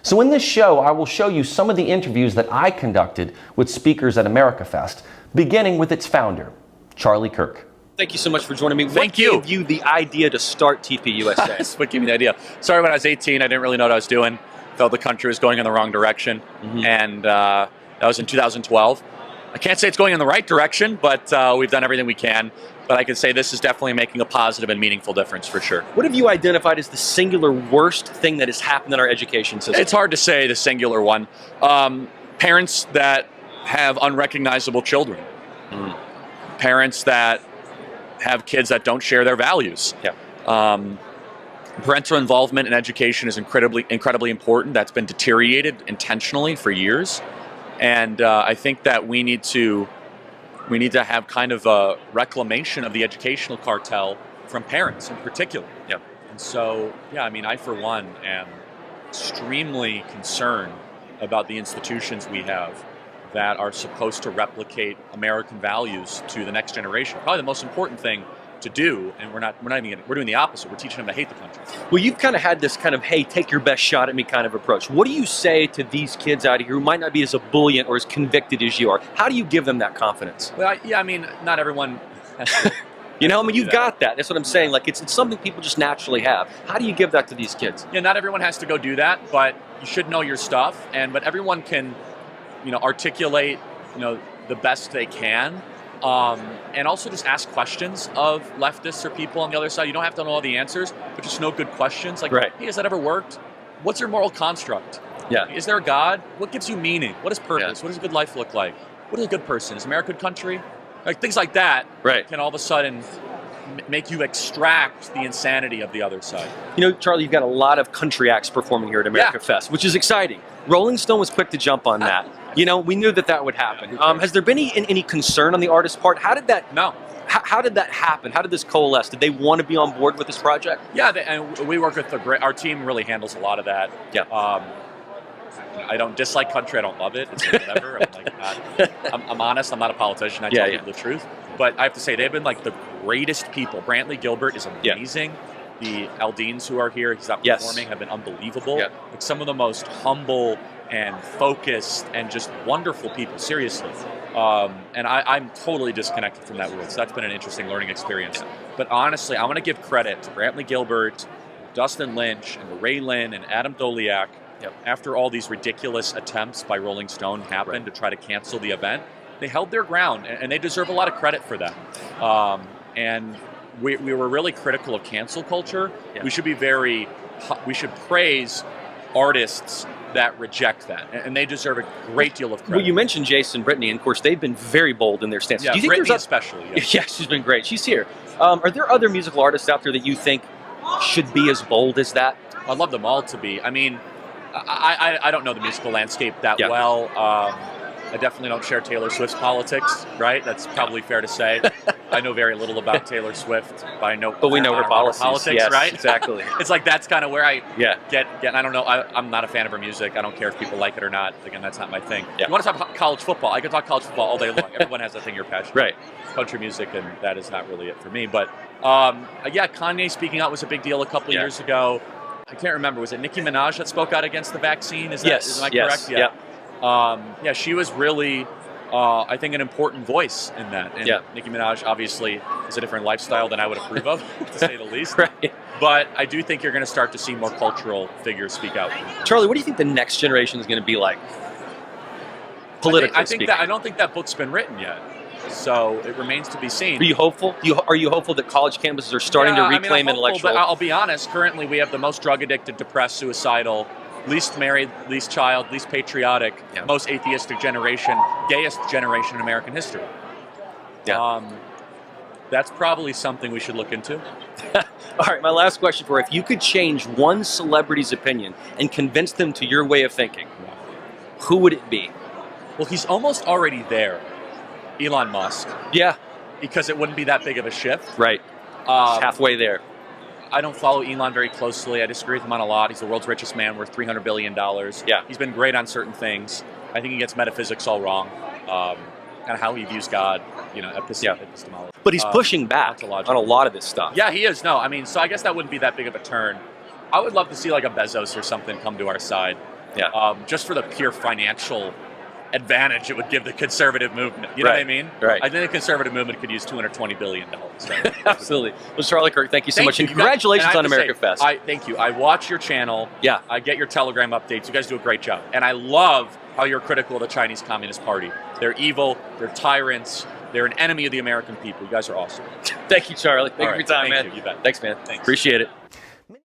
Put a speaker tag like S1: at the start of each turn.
S1: So in this show, I will show you some of the interviews that I conducted with speakers at AmericaFest, beginning with its founder, Charlie Kirk.
S2: Thank you so much for joining me.
S3: Thank you.
S2: What gave you the idea to start TPUSA?
S3: That's what gave me the idea. Started when I was 18. I didn't really know what I was doing. Felt the country was going in the wrong direction. And that was in 2012. I can't say it's going in the right direction, but we've done everything we can. But I can say this is definitely making a positive and meaningful difference for sure.
S2: What have you identified as the singular worst thing that has happened in our education system?
S3: It's hard to say the singular one. Parents that have unrecognizable children. Parents that have kids that don't share their values. Parental involvement in education is incredibly important. That's been deteriorated intentionally for years. And I think that we need to have kind of a reclamation of the educational cartel from parents in particular. And so, yeah, I mean, I for one am extremely concerned about the institutions we have that are supposed to replicate American values to the next generation. Probably the most important thing to do, and we're doing the opposite. We're teaching them to hate the country.
S2: Well, you've kind of had this kind of, hey, take your best shot at me kind of approach. What do you say to these kids out here who might not be as ebullient or as convicted as you are? How do you give them that confidence?
S3: Well, I mean, not everyone has to,
S2: you know, I mean, you've got that. That's what I'm saying. Like, it's something people just naturally have. How do you give that to these kids?
S3: Yeah, not everyone has to go do that, but you should know your stuff. But everyone can, articulate, the best they can. And also just ask questions of leftists or people on the other side. You don't have to know all the answers, but just know good questions. Like, hey, has that ever worked? What's your moral construct? Is there a God? What gives you meaning? What is purpose? What does a good life look like? What is a good person? Is America a good country? Like, things like that can all of a sudden make you extract the insanity of the other side.
S2: Charlie, you've got a lot of country acts performing here at AmericaFest, which is exciting. Rolling Stone was quick to jump on that. We knew that would happen. Has there been any concern on the artist's part? How did that?
S3: No.
S2: How did that happen? How did this coalesce? Did they want to be on board with this project?
S3: Yeah, and we work with our team. Really handles a lot of that. I don't dislike country. I don't love it. It's whatever. I'm honest. I'm not a politician. I tell people the truth. But I have to say, they've been like the greatest people. Brantley Gilbert is amazing. The Aldeans who are here, he's not performing, have been unbelievable. Like some of the most humble and focused and just wonderful people, seriously. And I'm totally disconnected from that world. So that's been an interesting learning experience. But honestly, I want to give credit to Brantley Gilbert, Dustin Lynch, and Ray Lynn, and Adam Doliak. After all these ridiculous attempts by Rolling Stone happened to try to cancel the event, they held their ground, and they deserve a lot of credit for that. And we were really critical of cancel culture. We should praise artists that reject that, and they deserve a great deal of credit.
S2: Well, you mentioned Jason Brittany, and of course they've been very bold in their stance.
S3: Yeah,
S2: Do you think
S3: Brittany especially.
S2: Yeah, she's been great. She's here. Are there other musical artists out there that you think should be as bold as that?
S3: I'd love them all to be. I mean, I don't know the musical landscape that well. I definitely don't share Taylor Swift's politics, right? That's probably fair to say. I know very little about Taylor Swift, but
S2: we know her politics, yes,
S3: right?
S2: Exactly.
S3: It's like that's kind of where I get. I don't know. I'm not a fan of her music. I don't care if people like it or not. Again, that's not my thing. You want to talk college football? I could talk college football all day long. Everyone has a thing you're passionate about. Country music, and that is not really it for me. But Kanye speaking out was a big deal a couple of years ago. I can't remember. Was it Nicki Minaj that spoke out against the vaccine? Am I correct? Yeah. She was really, I think, an important voice in that. And Nicki Minaj obviously is a different lifestyle than I would approve of, to say the least. But I do think you're going to start to see more cultural figures speak out.
S2: Charlie, what do you think the next generation is going to be like? Politically speaking.
S3: I don't think that book's been written yet. So it remains to be seen.
S2: Are you hopeful? Are you hopeful that college campuses are starting to reclaim intellectual?
S3: But I'll be honest. Currently, we have the most drug-addicted, depressed, suicidal, least married, least child, least patriotic, most atheistic generation, gayest generation in American history. That's probably something we should look into.
S2: All right, my last question for you. If you could change one celebrity's opinion and convince them to your way of thinking, who would it be?
S3: Well, he's almost already there. Elon Musk. Because it wouldn't be that big of a shift.
S2: He's halfway there.
S3: I don't follow Elon very closely. I disagree with him on a lot. He's the world's richest man, worth $300 billion. He's been great on certain things. I think he gets metaphysics all wrong. Kind of how he views God, epistemology.
S2: But he's pushing back on a lot of this stuff.
S3: Yeah, he is. No, I mean, so I guess that wouldn't be that big of a turn. I would love to see like a Bezos or something come to our side. just for the pure financial advantage it would give the conservative movement. You know what I mean?
S2: Right.
S3: I think the conservative movement could use $220 billion. So.
S2: Absolutely. Well, Charlie Kirk, thank you so much. And congratulations on America Fest.
S3: Thank you. I watch your channel.
S2: Yeah.
S3: I get your Telegram updates. You guys do a great job. And I love how you're critical of the Chinese Communist Party. They're evil. They're tyrants. They're an enemy of the American people. You guys are awesome.
S2: Thank you, Charlie. Thank you for your time, man.
S3: You bet.
S2: Thanks, man.
S3: Thanks.
S2: Appreciate it.